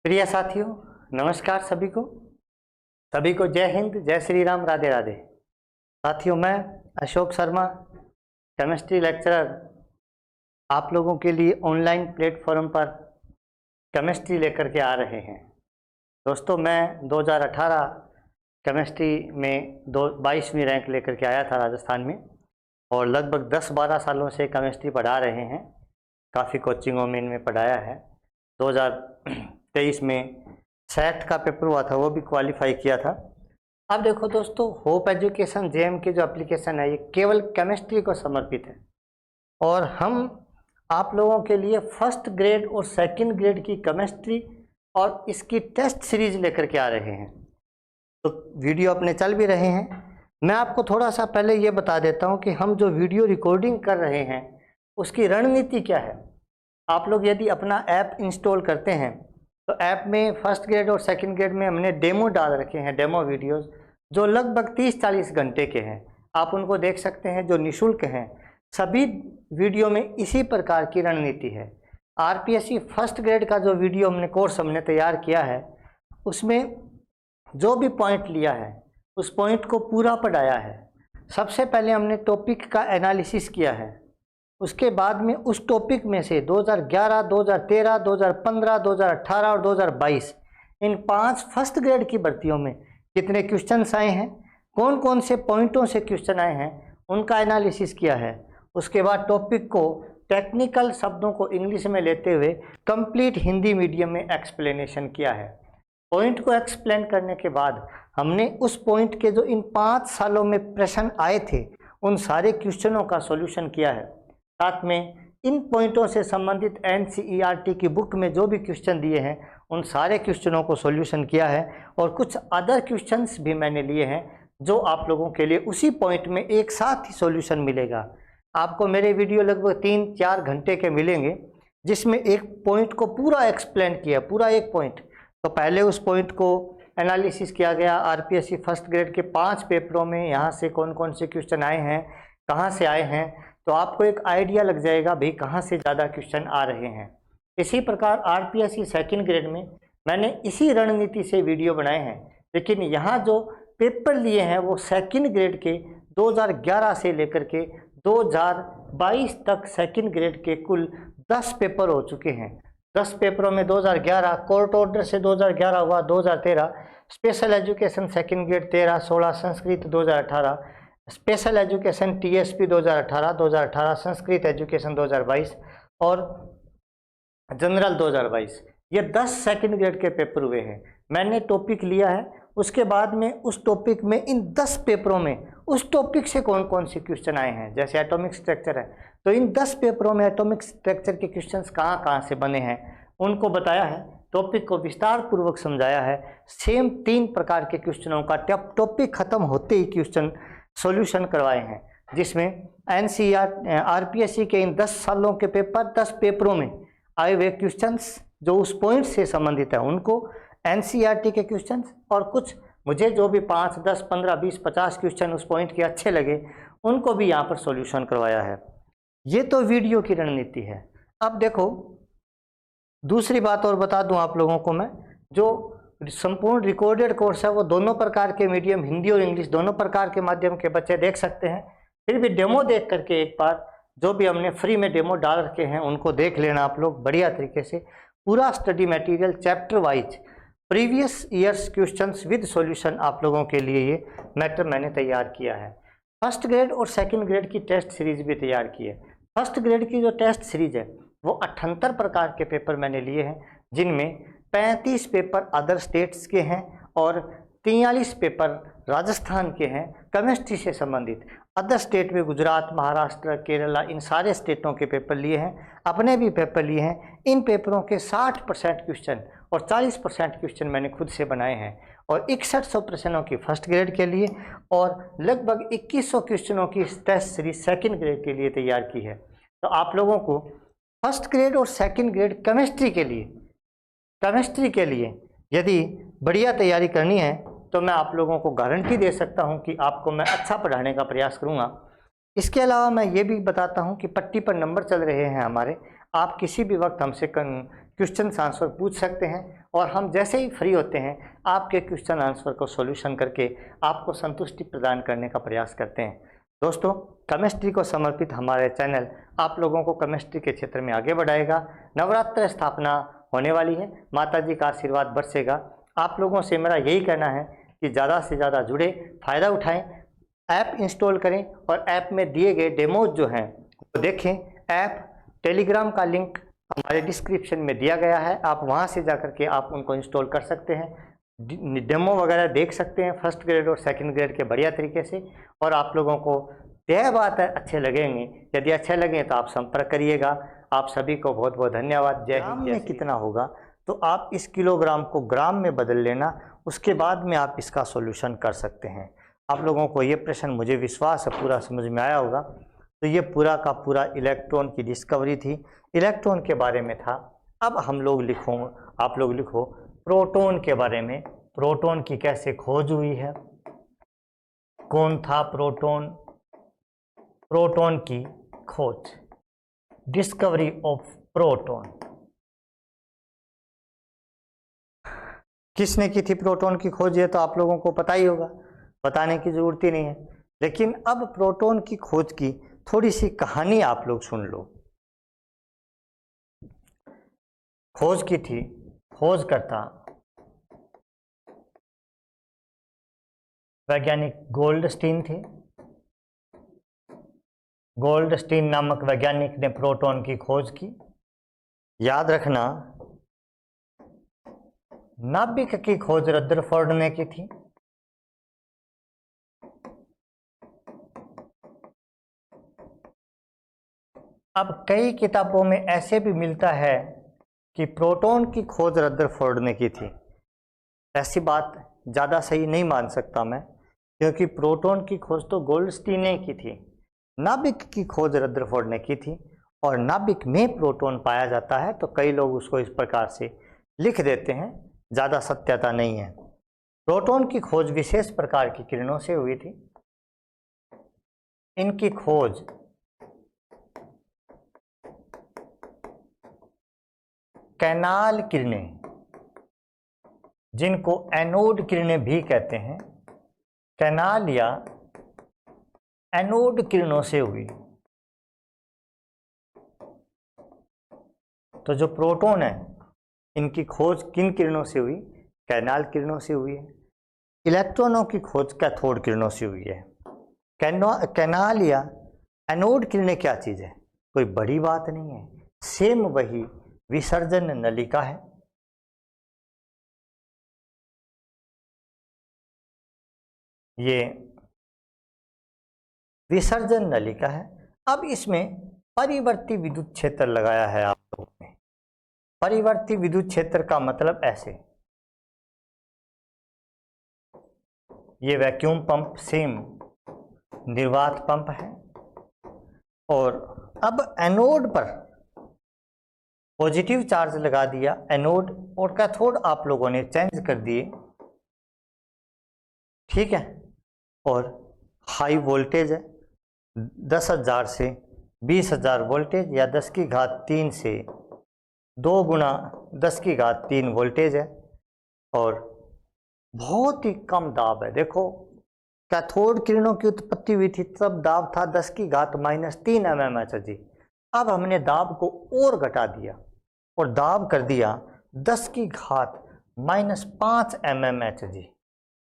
प्रिय साथियों, नमस्कार सभी को जय हिंद, जय श्री राम, राधे राधे। साथियों, मैं अशोक शर्मा, केमिस्ट्री लेक्चरर, आप लोगों के लिए ऑनलाइन प्लेटफॉर्म पर केमिस्ट्री लेकर के आ रहे हैं। दोस्तों, मैं 2018 केमिस्ट्री में 22वीं रैंक लेकर के आया था राजस्थान में, और लगभग 10-12 सालों से केमिस्ट्री पढ़ा रहे हैं। काफ़ी कोचिंगों में इनमें पढ़ाया है। 2023 में सेट का पेपर हुआ था, वो भी क्वालिफाई किया था। अब देखो दोस्तों, होप एजुकेशन जेएम की जो एप्लीकेशन है, ये केवल केमिस्ट्री को समर्पित है, और हम आप लोगों के लिए फर्स्ट ग्रेड और सेकंड ग्रेड की केमिस्ट्री और इसकी टेस्ट सीरीज लेकर के आ रहे हैं। तो वीडियो अपने चल भी रहे हैं। मैं आपको थोड़ा सा पहले ये बता देता हूँ कि हम जो वीडियो रिकॉर्डिंग कर रहे हैं उसकी रणनीति क्या है। आप लोग यदि अपना ऐप इंस्टॉल करते हैं तो ऐप में फर्स्ट ग्रेड और सेकंड ग्रेड में हमने डेमो डाल रखे हैं, डेमो वीडियोस जो लगभग 30-40 घंटे के हैं। आप उनको देख सकते हैं, जो निःशुल्क हैं। सभी वीडियो में इसी प्रकार की रणनीति है। आरपीएससी फर्स्ट ग्रेड का जो वीडियो हमने तैयार किया है, उसमें जो भी पॉइंट लिया है उस पॉइंट को पूरा पढ़ाया है। सबसे पहले हमने टॉपिक का एनालिसिस किया है, उसके बाद में उस टॉपिक में से 2011, 2013, 2015, 2018 और 2022 इन 5 फर्स्ट ग्रेड की भर्तियों में कितने क्वेश्चंस आए हैं, कौन कौन से पॉइंटों से क्वेश्चन आए हैं, उनका एनालिसिस किया है। उसके बाद टॉपिक को टेक्निकल शब्दों को इंग्लिश में लेते हुए कंप्लीट हिंदी मीडियम में एक्सप्लेनेशन किया है। पॉइंट को एक्सप्लेन करने के बाद हमने उस पॉइंट के जो इन 5 सालों में प्रश्न आए थे उन सारे क्वेश्चनों का सॉल्यूशन किया है। साथ में इन पॉइंटों से संबंधित एनसीईआरटी की बुक में जो भी क्वेश्चन दिए हैं उन सारे क्वेश्चनों को सॉल्यूशन किया है, और कुछ अदर क्वेश्चंस भी मैंने लिए हैं जो आप लोगों के लिए उसी पॉइंट में एक साथ ही सॉल्यूशन मिलेगा। आपको मेरे वीडियो लगभग 3-4 घंटे के मिलेंगे, जिसमें एक पॉइंट को पूरा एक्सप्लेन किया, पूरा एक पॉइंट। तो पहले उस पॉइंट को एनालिसिस किया गया। आरपीएससी फर्स्ट ग्रेड के 5 पेपरों में यहाँ से कौन कौन से क्वेश्चन आए हैं, कहाँ से आए हैं, तो आपको एक आइडिया लग जाएगा भाई कहाँ से ज़्यादा क्वेश्चन आ रहे हैं। इसी प्रकार आरपीएससी सेकंड ग्रेड में मैंने इसी रणनीति से वीडियो बनाए हैं, लेकिन यहाँ जो पेपर लिए हैं वो सेकंड ग्रेड के 2011 से लेकर के 2022 तक सेकंड ग्रेड के कुल 10 पेपर हो चुके हैं। 10 पेपरों में 2011 कोर्ट ऑर्डर से 2011 हुआ, 2013 special education second grade 13, 16 Sanskrit 2018, special education TSP 2018, 2018 Sanskrit education 2022 और जनरल 2022। ये 10 सेकंड ग्रेड के पेपर हुए हैं। मैंने टॉपिक लिया है, उसके बाद में उस टॉपिक में इन 10 पेपरों में उस टॉपिक से कौन कौन से क्वेश्चन आए हैं। जैसे एटॉमिक स्ट्रक्चर है तो इन 10 पेपरों में एटॉमिक स्ट्रक्चर के क्वेश्चंस कहाँ कहाँ से बने हैं उनको बताया है, टॉपिक को विस्तार पूर्वक समझाया है। सेम 3 प्रकार के क्वेश्चनों का टॉपिक खत्म होते ही क्वेश्चन सॉल्यूशन करवाए हैं, जिसमें आरपीएससी के इन 10 सालों के पेपर 10 पेपरों में आए हुए क्वेश्चंस जो उस पॉइंट से संबंधित है उनको, एनसीईआरटी के क्वेश्चंस, और कुछ मुझे जो भी 5, 10, 15, 20, 50 क्वेश्चन उस पॉइंट के अच्छे लगे उनको भी यहाँ पर सॉल्यूशन करवाया है। ये तो वीडियो की रणनीति है। अब देखो, दूसरी बात और बता दूं आप लोगों को मैं, जो संपूर्ण रिकॉर्डेड कोर्स है वो दोनों प्रकार के मीडियम, हिंदी और इंग्लिश दोनों प्रकार के माध्यम के बच्चे देख सकते हैं। फिर भी डेमो देख करके एक बार जो भी हमने फ्री में डेमो डाल रखे हैं उनको देख लेना आप लोग बढ़िया तरीके से। पूरा study material chapter wise previous years questions with solution आप लोगों के लिए ये मैटर मैंने तैयार किया है। फर्स्ट ग्रेड और सेकंड ग्रेड की टेस्ट सीरीज भी तैयार की है। फर्स्ट ग्रेड की जो टेस्ट सीरीज है वो 78 प्रकार के पेपर मैंने लिए हैं, जिनमें 35 पेपर अदर स्टेट्स के हैं और 43 पेपर राजस्थान के हैं केमिस्ट्री से संबंधित। अदर स्टेट में गुजरात, महाराष्ट्र, केरला, इन सारे स्टेटों के पेपर लिए हैं, अपने भी पेपर लिए हैं। इन पेपरों के 60% क्वेश्चन और 40% क्वेश्चन मैंने खुद से बनाए हैं, और 6100 प्रश्नों की फर्स्ट ग्रेड के लिए और लगभग 2100 क्वेश्चनों की टेस्ट सीरीज सेकंड ग्रेड के लिए तैयार की है। तो आप लोगों को फर्स्ट ग्रेड और सेकंड ग्रेड केमिस्ट्री के लिए यदि बढ़िया तैयारी करनी है तो मैं आप लोगों को गारंटी दे सकता हूं कि आपको मैं अच्छा पढ़ाने का प्रयास करूंगा। इसके अलावा मैं ये भी बताता हूं कि पट्टी पर नंबर चल रहे हैं हमारे, आप किसी भी वक्त हमसे क्वेश्चन आंसर पूछ सकते हैं और हम जैसे ही फ्री होते हैं आपके क्वेश्चन आंसर को सॉल्यूशन करके आपको संतुष्टि प्रदान करने का प्रयास करते हैं। दोस्तों, केमिस्ट्री को समर्पित हमारे चैनल आप लोगों को केमिस्ट्री के क्षेत्र में आगे बढ़ाएगा। नवरात्र स्थापना होने वाली है, माता जी का आशीर्वाद बरसेगा। आप लोगों से मेरा यही कहना है कि ज़्यादा से ज़्यादा जुड़े, फ़ायदा उठाएं, ऐप इंस्टॉल करें और ऐप में दिए गए डेमोज जो हैं वो देखें। ऐप टेलीग्राम का लिंक हमारे डिस्क्रिप्शन में दिया गया है, आप वहां से जाकर के आप उनको इंस्टॉल कर सकते हैं, डेमो वगैरह देख सकते हैं फर्स्ट ग्रेड और सेकंड ग्रेड के बढ़िया तरीके से। और आप लोगों को तय बात है अच्छे लगेंगे, यदि अच्छे लगें तो आप संपर्क करिएगा। आप सभी को बहुत बहुत धन्यवाद। जय हिंद। में कितना होगा तो आप इस किलोग्राम को ग्राम में बदल लेना, उसके बाद में आप इसका सॉल्यूशन कर सकते हैं। आप लोगों को ये प्रश्न, मुझे विश्वास है, पूरा समझ में आया होगा। तो ये पूरा का पूरा इलेक्ट्रॉन की डिस्कवरी थी, इलेक्ट्रॉन के बारे में था। अब हम लोग आप लोग लिखो प्रोटॉन के बारे में। प्रोटॉन की कैसे खोज हुई है, कौन था प्रोटॉन, प्रोटॉन की खोज, डिस्कवरी ऑफ प्रोटॉन। किसने की थी प्रोटॉन की खोज, ये तो आप लोगों को पता ही होगा, बताने की जरूरत ही नहीं है। लेकिन अब प्रोटॉन की खोज की थोड़ी सी कहानी आप लोग सुन लो। खोज की थी, खोजकर्ता वैज्ञानिक गोल्डस्टीन थे। गोल्डस्टीन नामक वैज्ञानिक ने प्रोटॉन की खोज की। याद रखना, नाभिक की खोज रदरफोर्ड ने की थी। अब कई किताबों में ऐसे भी मिलता है कि प्रोटॉन की खोज रदरफोर्ड ने की थी। ऐसी बात ज़्यादा सही नहीं मान सकता मैं, क्योंकि प्रोटॉन की खोज तो गोल्डस्टीन ने की थी, नाभिक की खोज रदरफोर्ड ने की थी। और नाभिक में प्रोटॉन पाया जाता है, तो कई लोग उसको इस प्रकार से लिख देते हैं, ज़्यादा सत्यता नहीं है। प्रोटॉन की खोज विशेष प्रकार की किरणों से हुई थी। इनकी खोज कैनाल किरणें, जिनको एनोड किरणें भी कहते हैं, कैनाल या एनोड किरणों से हुई। तो जो प्रोटॉन है, इनकी खोज किन किरणों से हुई, कैनाल किरणों से हुई है। इलेक्ट्रॉनों की खोज कैथोड किरणों से हुई है। कैनाल या एनोड किरणें क्या चीज है, कोई बड़ी बात नहीं है, सेम वही विसर्जन नलिका है। ये विसर्जन नलिका है। अब इसमें परिवर्ती विद्युत क्षेत्र लगाया है आप लोगों ने। परिवर्ती विद्युत क्षेत्र का मतलब ऐसे, ये वैक्यूम पंप सेम निर्वात पंप है, और अब एनोड पर पॉजिटिव चार्ज लगा दिया, एनोड और कैथोड आप लोगों ने चेंज कर दिए, ठीक है। और हाई वोल्टेज है, 10,000 से 20,000 वोल्टेज, या 10 की घात 3 से 2 गुना 10 की घात 3 वोल्टेज है, और बहुत ही कम दाब है। देखो, कैथोड किरणों की उत्पत्ति हुई थी तब दाब था 10 की घात -3 mmHg। अब हमने दाब को और घटा दिया और दाब कर दिया 10 की घात -5 mmHg।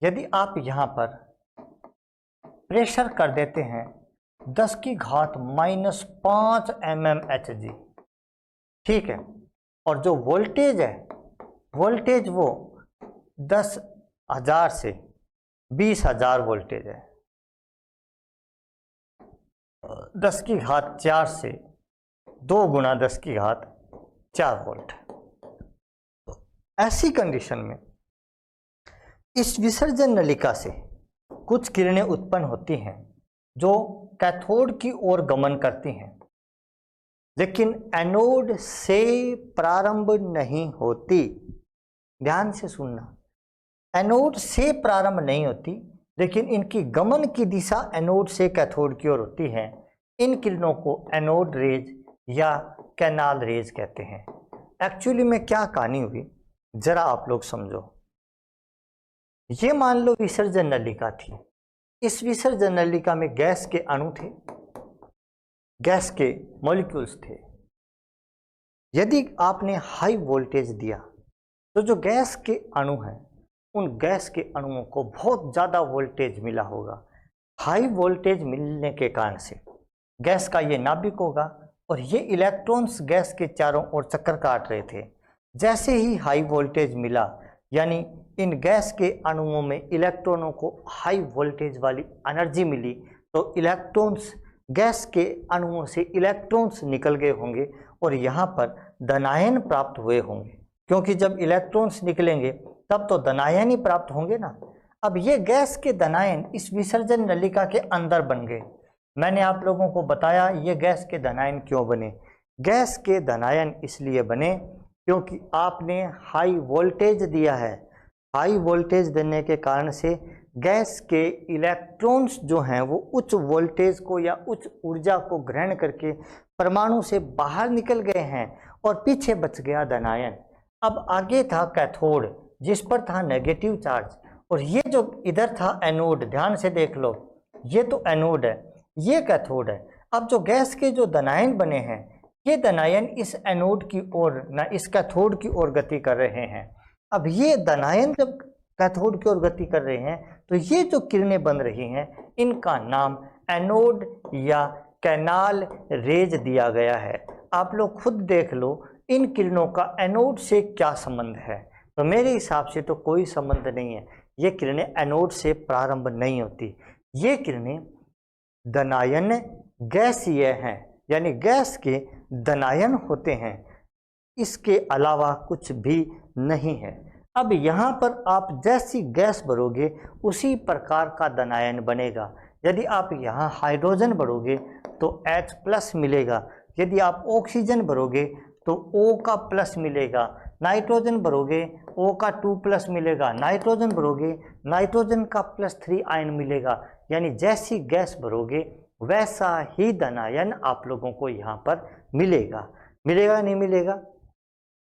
यदि आप यहाँ पर प्रेशर कर देते हैं 10 की घात -5 mmHg, ठीक है, और जो वोल्टेज है, वोल्टेज वो 10,000 से 20,000 वोल्टेज है, 10 की घात 4 से 2 गुना 10 की घात 4 वोल्ट। तो ऐसी कंडीशन में इस विसर्जन नलिका से कुछ किरणें उत्पन्न होती हैं जो कैथोड की ओर गमन करती हैं, लेकिन एनोड से प्रारंभ नहीं होती। ध्यान से सुनना, एनोड से प्रारंभ नहीं होती, लेकिन इनकी गमन की दिशा एनोड से कैथोड की ओर होती है। इन किरणों को एनोड रेज या कैनाल रेज कहते हैं। एक्चुअली में क्या कहानी हुई, जरा आप लोग समझो, ये मान लो विसर्जन नलिका थी। इस विसर्जन नलिका में गैस के अणु थे, गैस के मॉलिक्यूल्स थे। यदि आपने हाई वोल्टेज दिया तो जो गैस के अणु हैं उन गैस के अणुओं को बहुत ज़्यादा वोल्टेज मिला होगा। हाई वोल्टेज मिलने के कारण से गैस का ये नाभिक होगा और ये इलेक्ट्रॉन्स गैस के चारों ओर चक्कर काट रहे थे। जैसे ही हाई वोल्टेज मिला, यानी इन गैस के अणुओं में इलेक्ट्रॉनों को हाई वोल्टेज वाली एनर्जी मिली, तो इलेक्ट्रॉन्स, गैस के अणुओं से इलेक्ट्रॉन्स निकल गए होंगे और यहाँ पर धनायन प्राप्त हुए होंगे, क्योंकि जब इलेक्ट्रॉन्स निकलेंगे तब तो धनायन ही प्राप्त होंगे ना। अब ये गैस के धनायन इस विसर्जन नलिका के अंदर बन गए। मैंने आप लोगों को बताया ये गैस के धनायन क्यों बने। गैस के धनायन इसलिए बने क्योंकि आपने हाई वोल्टेज दिया है। हाई वोल्टेज देने के कारण से गैस के इलेक्ट्रॉन्स जो हैं वो उच्च वोल्टेज को या उच्च ऊर्जा को ग्रहण करके परमाणु से बाहर निकल गए हैं और पीछे बच गया धनायन। अब आगे था कैथोड, जिस पर था नेगेटिव चार्ज, और ये जो इधर था एनोड। ध्यान से देख लो, ये तो एनोड है, ये कैथोड है। अब जो गैस के जो धनायन बने हैं, ये धनायन इस एनोड की ओर ना इस कैथोड की ओर गति कर रहे हैं। अब ये धनायन जब कैथोड की ओर गति कर रहे हैं तो ये जो किरणें बन रही हैं इनका नाम एनोड या कैनाल रेज दिया गया है। आप लोग खुद देख लो इन किरणों का एनोड से क्या संबंध है। तो मेरे हिसाब से तो कोई संबंध नहीं है। ये किरणें एनोड से प्रारंभ नहीं होती। ये किरणें धनायन गैसीय हैं, यानी गैस के धनायन होते हैं, इसके अलावा कुछ भी नहीं है। अब यहाँ पर आप जैसी गैस भरोगे उसी प्रकार का धनायन बनेगा। यदि आप यहाँ हाइड्रोजन भरोगे तो H+ मिलेगा, यदि आप ऑक्सीजन भरोगे तो O का प्लस मिलेगा, नाइट्रोजन भरोगे O का 2+ मिलेगा, नाइट्रोजन भरोगे नाइट्रोजन का +3 आयन मिलेगा। यानी जैसी गैस भरोगे वैसा ही धनायन आप लोगों को यहाँ पर मिलेगा। मिलेगा नहीं मिलेगा?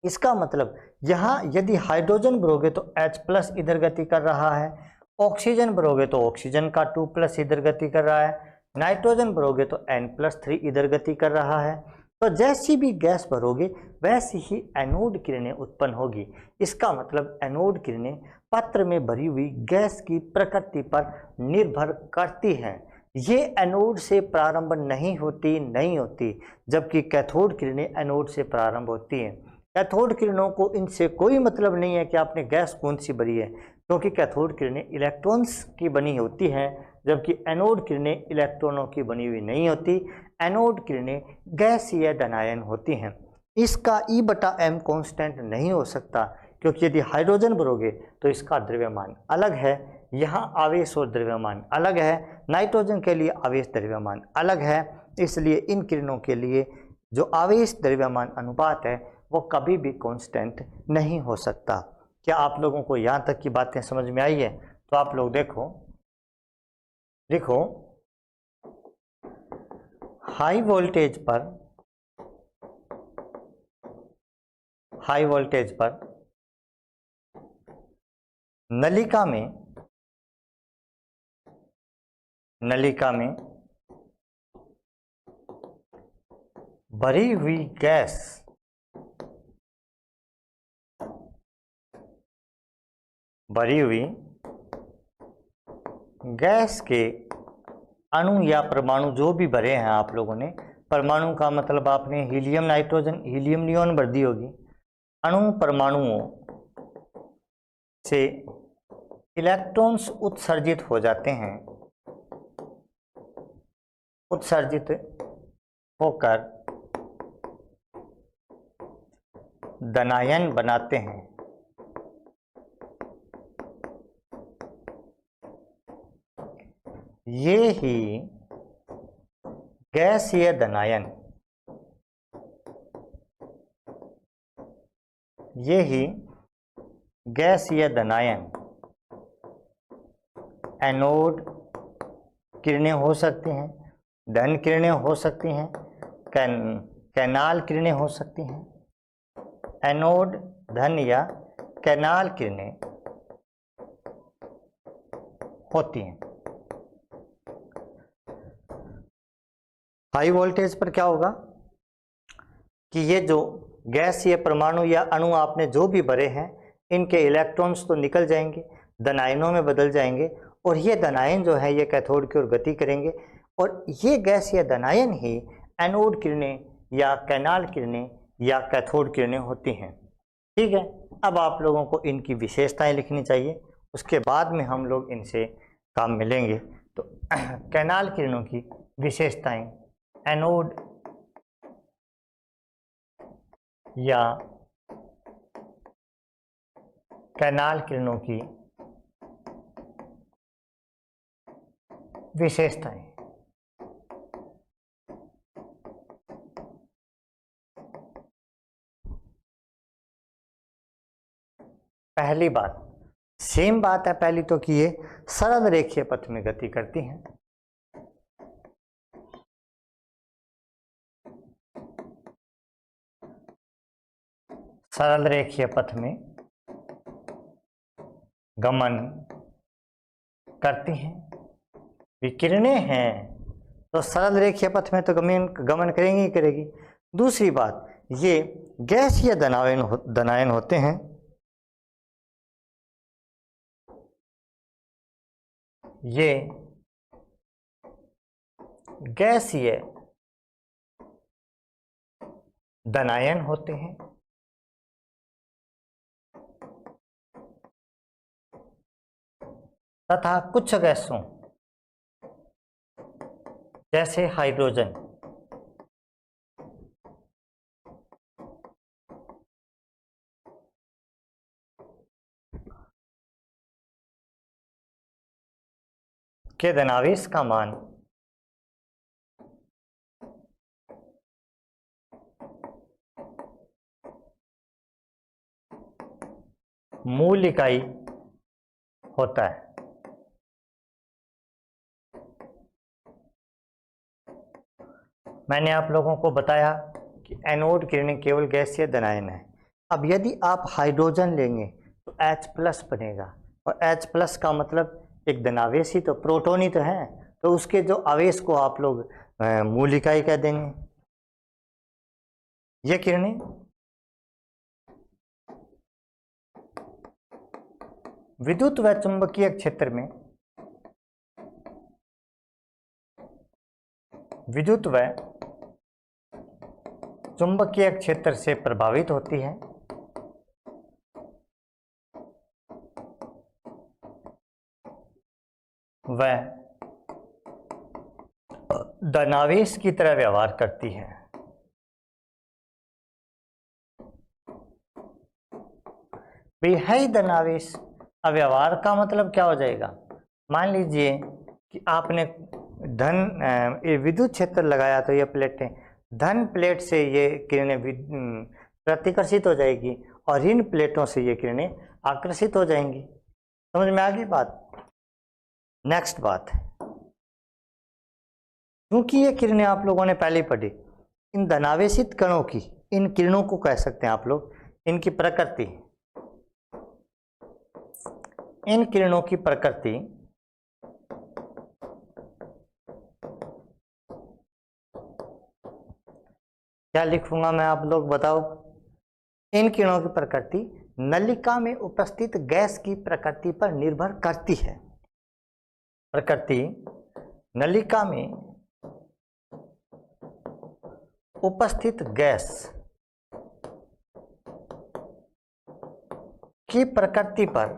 इसका मतलब यहाँ यदि हाइड्रोजन भरोगे तो H+ इधर गति कर रहा है, ऑक्सीजन भरोगे तो ऑक्सीजन का 2+ इधर गति कर रहा है, नाइट्रोजन भरोगे तो N+3 इधर गति कर रहा है। तो जैसी भी गैस भरोगे वैसी ही एनोड किरणें उत्पन्न होगी। इसका मतलब एनोड किरणें पात्र में भरी हुई गैस की प्रकृति पर निर्भर करती हैं। ये एनोड से प्रारंभ नहीं होती, जबकि कैथोड किरणें एनोड से प्रारंभ होती हैं। कैथोड किरणों को इनसे कोई मतलब नहीं है कि आपने गैस कौन सी भरी है, क्योंकि कैथोड किरणें इलेक्ट्रॉन्स की बनी होती हैं, जबकि एनोड किरणें इलेक्ट्रॉनों की बनी हुई नहीं होती। एनोड किरणें गैसीय धनायन होती हैं। इसका E/m कांस्टेंट नहीं हो सकता, क्योंकि यदि हाइड्रोजन भरोगे तो इसका द्रव्यमान अलग है, यहाँ आवेश और द्रव्यमान अलग है, नाइट्रोजन के लिए आवेश द्रव्यमान अलग है। इसलिए इन किरणों के लिए जो आवेश द्रव्यमान अनुपात है वो कभी भी कांस्टेंट नहीं हो सकता। क्या आप लोगों को यहाँ तक की बातें समझ में आई है? तो आप लोग देखो, हाई वोल्टेज पर नलिका में भरी हुई गैस के अणु या परमाणु जो भी भरे हैं आप लोगों ने, परमाणु का मतलब आपने हीलियम नाइट्रोजन हीलियम नियॉन भर दी होगी। अणु परमाणुओं से इलेक्ट्रॉन्स उत्सर्जित हो जाते हैं, उत्सर्जित होकर धनायन बनाते हैं। ये ही गैसीय धनायन, एनोड किरणें हो सकती हैं, धन किरणें हो सकती हैं, कैनाल किरणें हो सकती हैं। एनोड धन या कैनाल किरणें होती हैं। हाई वोल्टेज पर क्या होगा कि ये जो गैस या परमाणु या अणु आपने जो भी भरे हैं, इनके इलेक्ट्रॉन्स तो निकल जाएंगे, धनायनों में बदल जाएंगे, और ये धनायन जो है ये कैथोड की ओर गति करेंगे, और ये गैस या धनायन ही एनोड किरणें या कैनाल किरणें या कैथोड किरणें होती हैं। ठीक है, अब आप लोगों को इनकी विशेषताएं लिखनी चाहिए, उसके बाद में हम लोग इनसे काम मिलेंगे। तो कैनाल किरणों की विशेषताएं, एनोड या कैनाल किरणों की विशेषताएं। पहली बात, सेम बात है पहली तो कि ये सरल रेखीय पथ में गति करती हैं। सरल रेखीय पथ में गमन करती हैं। विकिरणें हैं तो सरल रेखीय पथ में तो गमन करेंगी ही करेगी। दूसरी बात, ये गैस या धनायन होते हैं। ये गैसीय धनायन होते हैं तथा कुछ गैसों जैसे हाइड्रोजन के धनावेश का मान मूल इकाई होता है। मैंने आप लोगों को बताया कि एनोड किरणें केवल गैसीय धनायन है। अब यदि आप हाइड्रोजन लेंगे तो H+ बनेगा, और H+ का मतलब एक धनावेश ही तो, प्रोटॉन ही तो है, तो उसके जो आवेश को आप लोग मूल इकाई कह देंगे। ये किरणें विद्युत व चुंबकीय क्षेत्र में विद्युत व चुंबकीय क्षेत्र से प्रभावित होती है व धनावेश की तरह व्यवहार करती है। बेहद धनावेश, अब व्यवहार का मतलब क्या हो जाएगा? मान लीजिए कि आपने विद्युत क्षेत्र लगाया, तो ये प्लेटें धन प्लेट से ये किरणें प्रतिकर्षित हो जाएगी और ऋण प्लेटों से ये किरणें आकर्षित हो जाएंगी। समझ में आ गई बात? नेक्स्ट बात, क्योंकि ये किरणें आप लोगों ने पहले पढ़ी, इन धनावेशित कणों की, इन किरणों को कह सकते हैं आप लोग, इनकी प्रकृति, इन किरणों की प्रकृति क्या लिखूंगा मैं, आप लोग बताओ। इन किरणों की प्रकृति नलिका में उपस्थित गैस की प्रकृति पर निर्भर करती है। प्रकृति नलिका में उपस्थित गैस की प्रकृति पर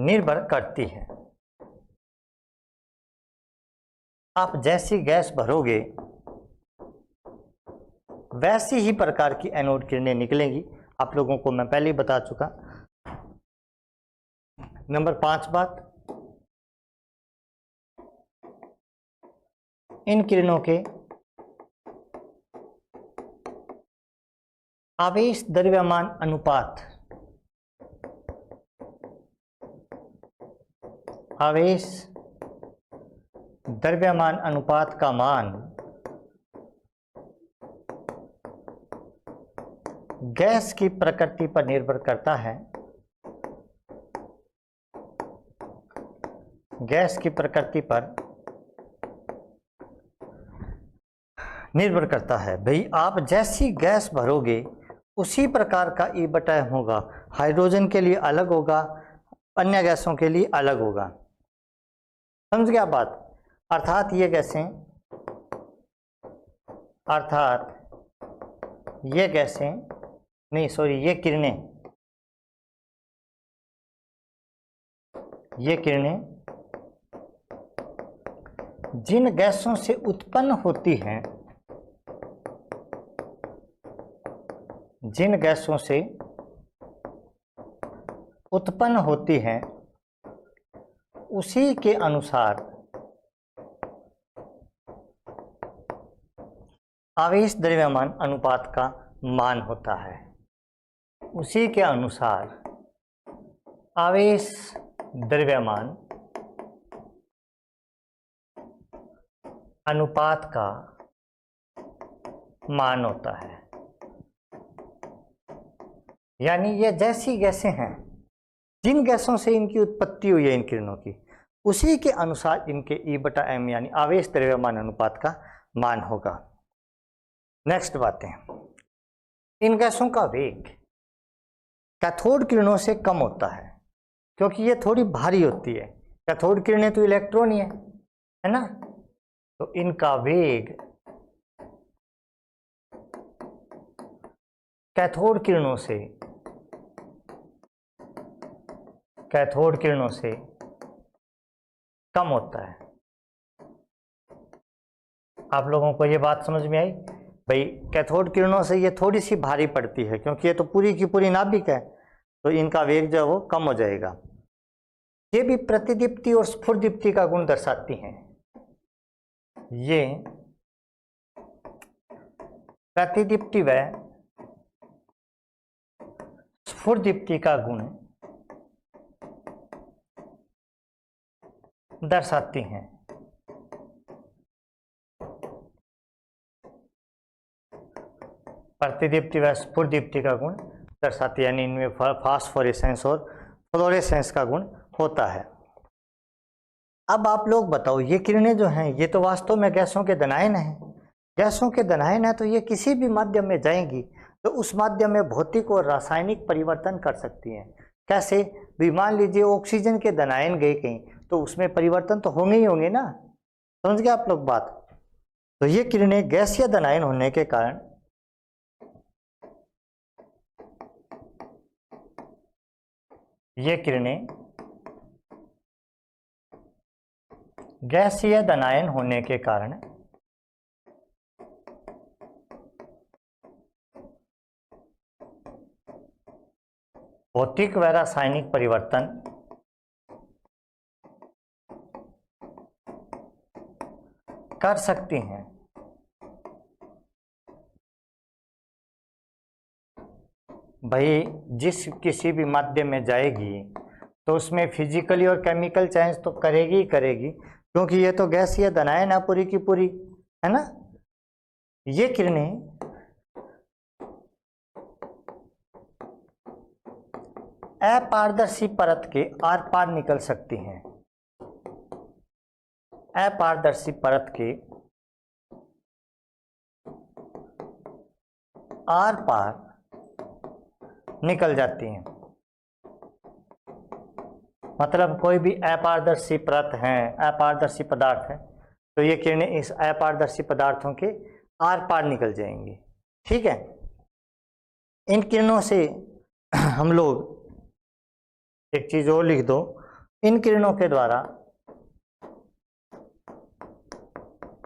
निर्भर करती है। आप जैसी गैस भरोगे वैसी ही प्रकार की एनोड किरणें निकलेंगी। आप लोगों को मैं पहले ही बता चुका। नंबर 5 बात, इन किरणों के आवेश द्रव्यमान अनुपात, आवेश द्रव्यमान अनुपात का मान गैस की प्रकृति पर निर्भर करता है, गैस की प्रकृति पर निर्भर करता है। भाई आप जैसी गैस भरोगे उसी प्रकार का ई बटा एम होगा। हाइड्रोजन के लिए अलग होगा, अन्य गैसों के लिए अलग होगा। समझ गया बात? अर्थात ये गैसें, अर्थात ये गैसें नहीं सॉरी ये किरणें, ये किरणें जिन गैसों से उत्पन्न होती हैं, जिन गैसों से उत्पन्न होती हैं उसी के अनुसार आवेश द्रव्यमान अनुपात का मान होता है। उसी के अनुसार आवेश द्रव्यमान अनुपात का मान होता है। यानी ये जैसी गैसें हैं, जिन गैसों से इनकी उत्पत्ति हुई है इन किरणों की, उसी के अनुसार इनके ई बटा एम यानी आवेश द्रव्यमान अनुपात का मान होगा। नेक्स्ट बातें, इन गैसों का वेग कैथोड किरणों से कम होता है क्योंकि ये थोड़ी भारी होती है। कैथोड किरणें तो इलेक्ट्रॉन ही है ना, तो इनका वेग कैथोड किरणों से कम होता है। आप लोगों को ये बात समझ में आई? भाई कैथोड किरणों से ये थोड़ी सी भारी पड़ती है क्योंकि ये तो पूरी की पूरी नाभिक है, तो इनका वेग जो है वो कम हो जाएगा। ये भी प्रतिदीप्ति और स्फुरदीप्ति का गुण दर्शाती हैं। ये प्रतिदीप्ति व स्फुरदीप्ति का गुण दर्शाती हैं। प्रतिदीप्ति व स्फुरदीप्ति का गुण दर्शाती है, यानी इनमें फास्फोरेसेंस और फ्लोरेसेंस का गुण होता है। अब आप लोग बताओ, ये किरणें जो हैं ये तो वास्तव में गैसों के दनायन हैं। गैसों के दनायन है तो ये किसी भी माध्यम में जाएंगी तो उस माध्यम में भौतिक और रासायनिक परिवर्तन कर सकती हैं। कैसे? भी मान लीजिए ऑक्सीजन के दनायन गए कहीं तो उसमें परिवर्तन तो होंगे ही होंगे ना। समझ गए आप लोग बात? तो ये किरणें गैसीय दनायन होने के कारण ये किरणें गैसीय दनायन होने के कारण भौतिक व रासायनिक परिवर्तन कर सकती हैं। भाई जिस किसी भी माध्यम में जाएगी तो उसमें फिजिकली और केमिकल चेंज तो करेगी ही करेगी, क्योंकि ये तो गैसीय दनायन है पूरी की पूरी, है ना। ये किरणें अपारदर्शी परत के आर पार निकल सकती हैं। अपारदर्शी परत के आर पार निकल जाती हैं। मतलब कोई भी अपारदर्शी परत है, अपारदर्शी पदार्थ है, तो ये किरणें इस अपारदर्शी पदार्थों के आर पार निकल जाएंगी। ठीक है। इन किरणों से हम लोग एक चीज और लिख दो, इन किरणों के द्वारा,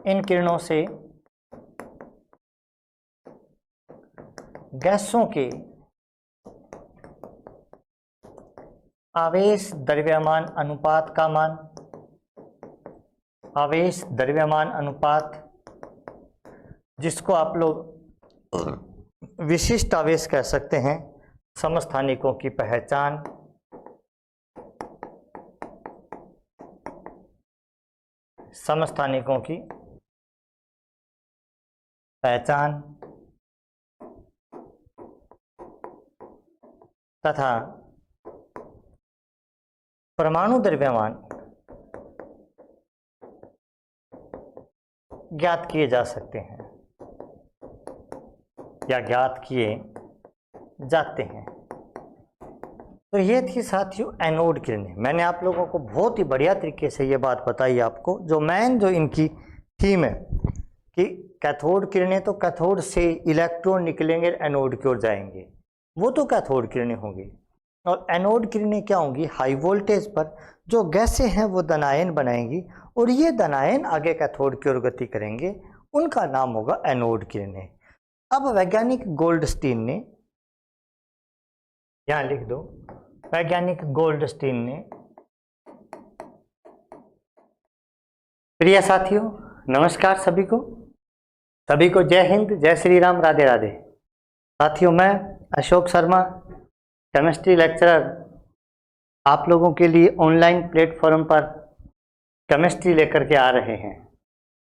इन किरणों से गैसों के आवेश द्रव्यमान अनुपात का मान, आवेश द्रव्यमान अनुपात जिसको आप लोग विशिष्ट आवेश कह सकते हैं, समस्थानिकों की पहचान, समस्थानिकों की पहचान, तथा परमाणु द्रव्यमान ज्ञात किए जा सकते हैं या ज्ञात किए जाते हैं। तो ये थी साथियों एनोड किरणें। मैंने आप लोगों को बहुत ही बढ़िया तरीके से ये बात बताई आपको, जो मेन जो इनकी थीम है कि कैथोड किरणें, तो कैथोड से इलेक्ट्रॉन निकलेंगे एनोड की ओर जाएंगे, वो तो कैथोड किरणें होंगी। और एनोड किरणें क्या होंगी, हाई वोल्टेज पर जो गैसें हैं वो धनायन बनाएंगी और ये धनायन आगे कैथोड की ओर गति करेंगे, उनका नाम होगा एनोड किरणें। अब वैज्ञानिक गोल्डस्टीन ने, यहां लिख दो, वैज्ञानिक गोल्डस्टीन ने, प्रिय साथियों नमस्कार सभी को जय हिंद, जय श्री राम, राधे राधे। साथियों मैं अशोक शर्मा, केमिस्ट्री लेक्चरर, आप लोगों के लिए ऑनलाइन प्लेटफॉर्म पर केमिस्ट्री लेकर के आ रहे हैं।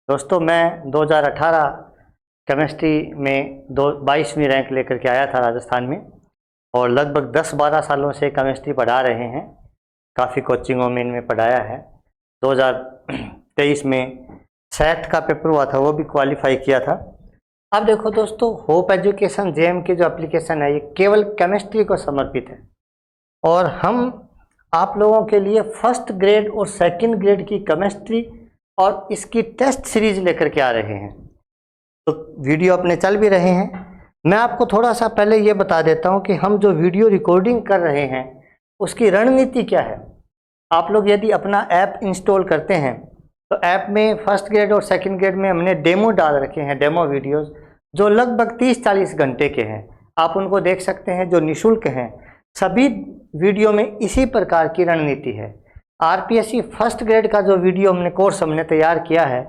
दोस्तों मैं 2018 केमिस्ट्री में 22वीं रैंक लेकर के आया था राजस्थान में, और लगभग 10-12 सालों से केमिस्ट्री पढ़ा रहे हैं। काफ़ी कोचिंगों में इनमें पढ़ाया है। 2023 में सेट का पेपर हुआ था, वो भी क्वालिफाई किया था। अब देखो दोस्तों, होप एजुकेशन जेएम की जो एप्लीकेशन है ये केवल केमिस्ट्री को समर्पित है, और हम आप लोगों के लिए फर्स्ट ग्रेड और सेकंड ग्रेड की केमिस्ट्री और इसकी टेस्ट सीरीज लेकर के आ रहे हैं। तो वीडियो अपने चल भी रहे हैं। मैं आपको थोड़ा सा पहले ये बता देता हूँ कि हम जो वीडियो रिकॉर्डिंग कर रहे हैं उसकी रणनीति क्या है। आप लोग यदि अपना ऐप इंस्टॉल करते हैं तो ऐप में फर्स्ट ग्रेड और सेकंड ग्रेड में हमने डेमो डाल रखे हैं, डेमो वीडियोस जो लगभग 30-40 घंटे के हैं। आप उनको देख सकते हैं, जो निःशुल्क हैं। सभी वीडियो में इसी प्रकार की रणनीति है। आरपीएससी फर्स्ट ग्रेड का जो वीडियो हमने तैयार किया है,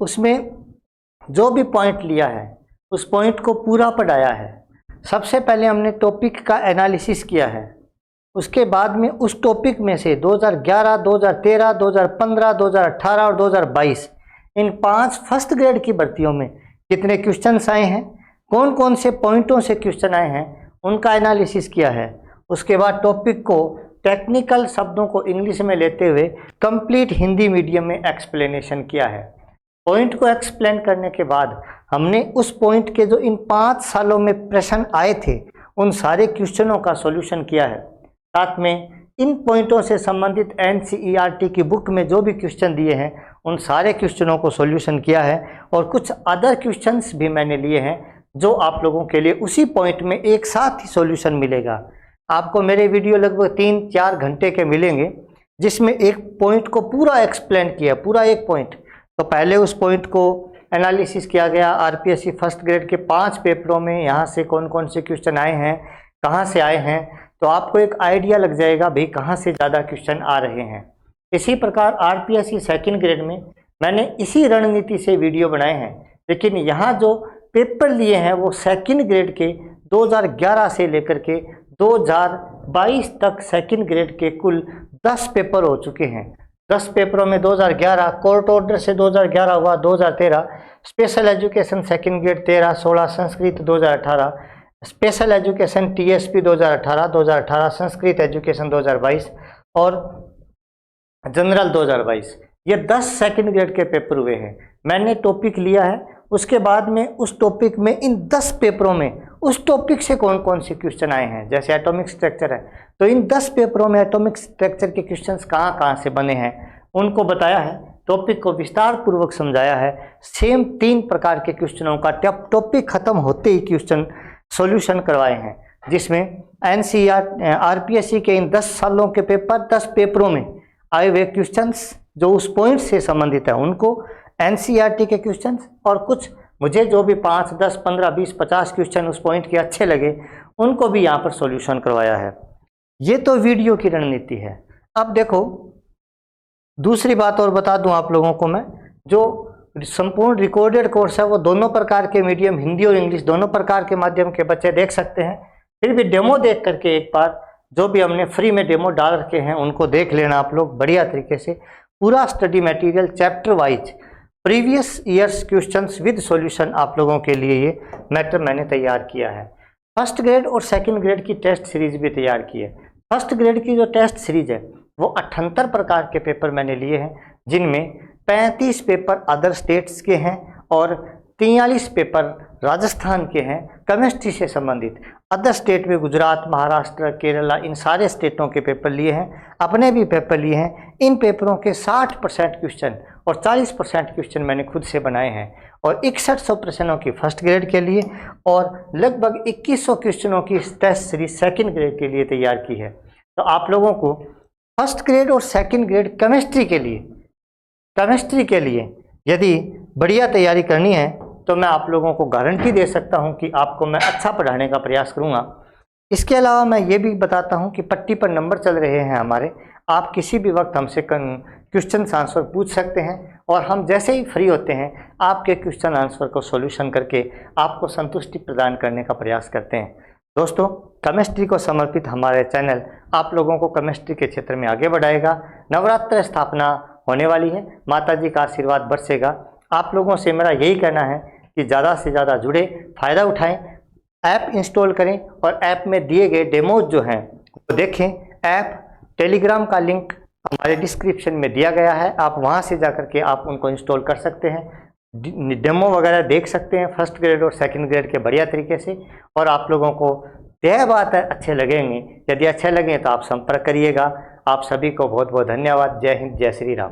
उसमें जो भी पॉइंट लिया है उस पॉइंट को पूरा पढ़ाया है। सबसे पहले हमने टॉपिक का एनालिसिस किया है, उसके बाद में उस टॉपिक में से 2011, 2013, 2015, 2018 और 2022 इन 5 फर्स्ट ग्रेड की भर्तियों में कितने क्वेश्चंस आए हैं, कौन कौन से पॉइंटों से क्वेश्चन आए हैं, उनका एनालिसिस किया है। उसके बाद टॉपिक को टेक्निकल शब्दों को इंग्लिश में लेते हुए कंप्लीट हिंदी मीडियम में एक्सप्लेनेशन किया है। पॉइंट को एक्सप्लेन करने के बाद हमने उस पॉइंट के जो इन 5 सालों में प्रश्न आए थे उन सारे क्वेश्चनों का सॉल्यूशन किया है। साथ में इन पॉइंटों से संबंधित एनसीईआरटी की बुक में जो भी क्वेश्चन दिए हैं उन सारे क्वेश्चनों को सॉल्यूशन किया है, और कुछ अदर क्वेश्चंस भी मैंने लिए हैं जो आप लोगों के लिए उसी पॉइंट में एक साथ ही सॉल्यूशन मिलेगा। आपको मेरे वीडियो लगभग 3-4 घंटे के मिलेंगे, जिसमें एक पॉइंट को पूरा एक्सप्लेन किया, पूरा एक पॉइंट। तो पहले उस पॉइंट को एनालिसिस किया गया, आरपीएससी फर्स्ट ग्रेड के 5 पेपरों में यहाँ से कौन कौन से क्वेश्चन आए हैं, कहाँ से आए हैं, तो आपको एक आइडिया लग जाएगा भाई कहाँ से ज़्यादा क्वेश्चन आ रहे हैं। इसी प्रकार आरपीएससी सेकंड ग्रेड में मैंने इसी रणनीति से वीडियो बनाए हैं, लेकिन यहाँ जो पेपर लिए हैं वो सेकंड ग्रेड के 2011 से लेकर के 2022 तक सेकंड ग्रेड के कुल 10 पेपर हो चुके हैं। 10 पेपरों में 2011 कोर्ट ऑर्डर से 2011 हुआ, 2013 special education second grade 13, 16 Sanskrit 2018, special education TSP 2018, 2018 Sanskrit education 2022 और जनरल 2022। ये 10 सेकंड ग्रेड के पेपर हुए हैं। मैंने टॉपिक लिया है, उसके बाद में उस टॉपिक में इन 10 पेपरों में उस टॉपिक से कौन कौन से क्वेश्चन आए हैं। जैसे एटॉमिक स्ट्रक्चर है तो इन 10 पेपरों में एटॉमिक स्ट्रक्चर के क्वेश्चंस कहाँ कहाँ से बने हैं उनको बताया है, टॉपिक को विस्तार पूर्वक समझाया है। सेम 3 प्रकार के क्वेश्चनों का टॉपिक खत्म होते ही क्वेश्चन सॉल्यूशन करवाए हैं, जिसमें आरपीएससी के इन 10 सालों के पेपर 10 पेपरों में आए हुए क्वेश्चंस जो उस पॉइंट से संबंधित है उनको, एनसीईआरटी के क्वेश्चंस, और कुछ मुझे जो भी 5, 10, 15, 20, 50 क्वेश्चन उस पॉइंट के अच्छे लगे उनको भी यहाँ पर सॉल्यूशन करवाया है। ये तो वीडियो की रणनीति है। अब देखो दूसरी बात और बता दूं आप लोगों को मैं, जो संपूर्ण रिकॉर्डेड कोर्स है वो दोनों प्रकार के मीडियम, हिंदी और इंग्लिश दोनों प्रकार के माध्यम के बच्चे देख सकते हैं। फिर भी डेमो देख करके एक बार जो भी हमने फ्री में डेमो डाल रखे हैं उनको देख लेना आप लोग बढ़िया तरीके से। पूरा study material chapter wise previous years questions with solution आप लोगों के लिए ये मैटर मैंने तैयार किया है। फर्स्ट ग्रेड और सेकंड ग्रेड की टेस्ट सीरीज भी तैयार की है। फर्स्ट ग्रेड की जो टेस्ट सीरीज है वो 78 प्रकार के पेपर मैंने लिए हैं, जिनमें 35 पेपर अदर स्टेट्स के हैं और 43 पेपर राजस्थान के हैं केमिस्ट्री से संबंधित। अदर स्टेट में गुजरात, महाराष्ट्र, केरला, इन सारे स्टेटों के पेपर लिए हैं, अपने भी पेपर लिए हैं। इन पेपरों के 60% क्वेश्चन और 40% क्वेश्चन मैंने खुद से बनाए हैं और 6100 प्रश्नों की फर्स्ट ग्रेड के लिए और लगभग 2100 क्वेश्चनों की टेस्ट सीरीज सेकंड ग्रेड के लिए तैयार की है। तो आप लोगों को फर्स्ट ग्रेड और सेकंड ग्रेड केमिस्ट्री के लिए यदि बढ़िया तैयारी करनी है तो मैं आप लोगों को गारंटी दे सकता हूं कि आपको मैं अच्छा पढ़ाने का प्रयास करूंगा। इसके अलावा मैं ये भी बताता हूं कि पट्टी पर नंबर चल रहे हैं हमारे, आप किसी भी वक्त हमसे क्वेश्चन आंसर पूछ सकते हैं और हम जैसे ही फ्री होते हैं आपके क्वेश्चन आंसर को सॉल्यूशन करके आपको संतुष्टि प्रदान करने का प्रयास करते हैं। दोस्तों, केमिस्ट्री को समर्पित हमारे चैनल आप लोगों को केमिस्ट्री के क्षेत्र में आगे बढ़ाएगा। नवरात्र स्थापना होने वाली है, माता जी का आशीर्वाद बरसेगा। आप लोगों से मेरा यही कहना है कि ज़्यादा से ज़्यादा जुड़े, फ़ायदा उठाएं, ऐप इंस्टॉल करें और ऐप में दिए गए डेमोज जो हैं वो देखें। ऐप टेलीग्राम का लिंक हमारे डिस्क्रिप्शन में दिया गया है, आप वहां से जाकर के आप उनको इंस्टॉल कर सकते हैं, डेमो वगैरह देख सकते हैं फर्स्ट ग्रेड और सेकंड ग्रेड के बढ़िया तरीके से। और आप लोगों को यह बात है अच्छे लगेंगे, यदि अच्छे लगे तो आप संपर्क करिएगा। आप सभी को बहुत बहुत धन्यवाद। जय हिंद, जय श्री राम।